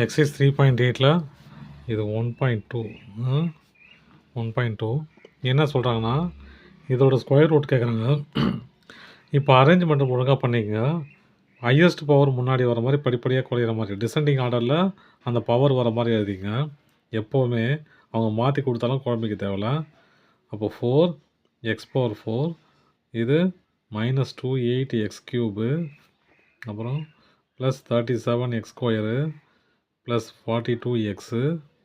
Exercise 3.8ல் இது 1.2 1.2 என்ன சொல்கிறாங்கன்னா இதோட ஸ்கொயர் ரூட் கேட்குறாங்க. இப்போ அரேஞ்ச்மெண்ட் ஒழுங்காக பண்ணிக்கங்க. ஹையஸ்ட் பவர் முன்னாடி வர மாதிரி படிப்படியாக குறையிற மாதிரி டிசெண்டிங் ஆர்டரில் அந்த பவர் வர மாதிரி எழுதிங்க. எப்போவுமே அவங்க மாற்றி கொடுத்தாலும் குழம்பிக்க தேவையில்ல. அப்போ 4x⁴ இது -2(8)x³ அப்புறம் plus 37x² plus 42x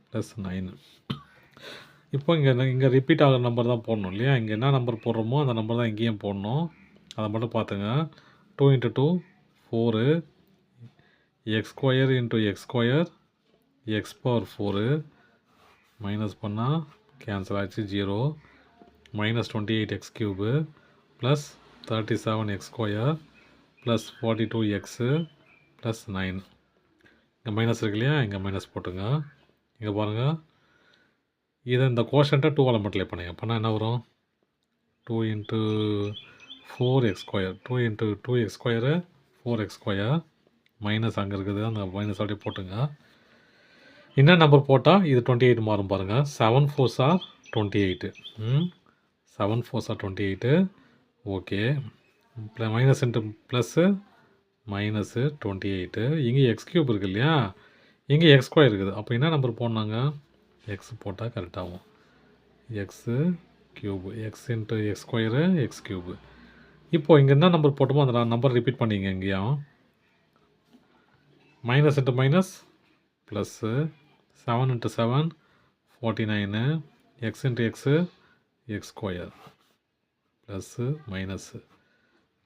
plus 9. இப்போ இங்கே ரிப்பீட் ஆகிற நம்பர் தான் போடணும் இல்லையா? இங்கே என்ன நம்பர் போடுறோமோ அந்த நம்பர் தான் இங்கேயும் போடணும். அதை மட்டும் பார்த்துங்க. 2 × 2 4 x² × x² x⁴ மைனஸ் பண்ணால் கேன்சல் ஆச்சு 0 -28x³ plus 37x² plus 42x plus 9. இங்கே மைனஸ் இருக்கு இல்லையா? இங்கே மைனஸ் போட்டுங்க. இங்கே பாருங்கள், இதை இந்த கோஷன்ட்டை 2ஆல் மல்டிப்ளை பண்ணுங்க. பண்ணால் என்ன வரும்? 2 × 4x², 2 × 2x² 4x² மைனஸ் அங்கே இருக்குது, அந்த மைனஸ் அப்படியே போட்டுங்க. என்ன நம்பர் போட்டால் இது 28 மாறும் பாருங்கள். 7 4s are 28. 7 4s are 28. Okay, minus into plus minus 28. இங்கே x³ இருக்குது இல்லையா? இங்கே x² இருக்குது. அப்போ என்ன நம்பர் போடணுங்க? எக்ஸ் போட்டால் கரெக்டாகும். x³ x × x² x³. இப்போது இங்கே என்ன நம்பர் போட்டோமோ அந்த நம்பர் ரிப்பீட் பண்ணிங்க. இங்கேயும் minus into minus plus 7 × 7 49 x × x x² plus minus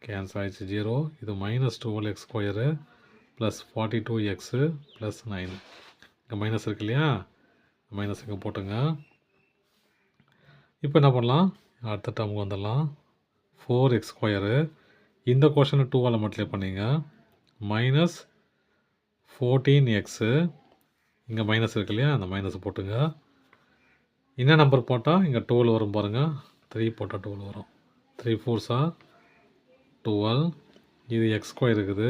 cancel ஆகிடுச்சு 0. இது -12x² ப்ளஸ் 42x ப்ளஸ் 9. இங்கே மைனஸ் இருக்கு இல்லையா? மைனஸ் இங்கே போட்டுங்க. இப்போ என்ன பண்ணலாம்? அடுத்த டேர்முக்கு வந்துடலாம். 4x². இந்த கொஷனை 2ஆல் மல்டிப்ளை பண்ணிங்க. Minus 14x. இங்கே மைனஸ் இருக்கு இல்லையா? அந்த மைனஸ் போட்டுங்க. என்ன நம்பர் போட்டால் இங்கே 12 வரும் பாருங்கள். 3 போட்டால் 12 வரும். 3 4s are 12. இது x² இருக்குது.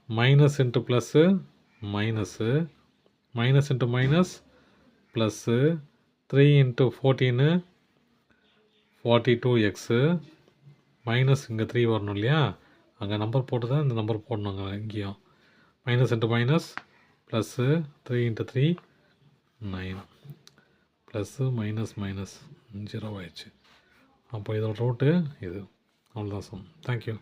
Minus into plus minus minus into minus plus 3 × 14 42x minus இங்கே 3 வரணும் இல்லையா? அங்கே நம்பர் போட்டு தான் இந்த நம்பர் போடணுங்க. இங்கேயும் minus into minus plus 3 × 3 9 plus minus minus 0 ஆயிடுச்சு. அப்போ இதோட ரூட்டு இது. அவ்வளோதான் சம். தேங்க்யூ.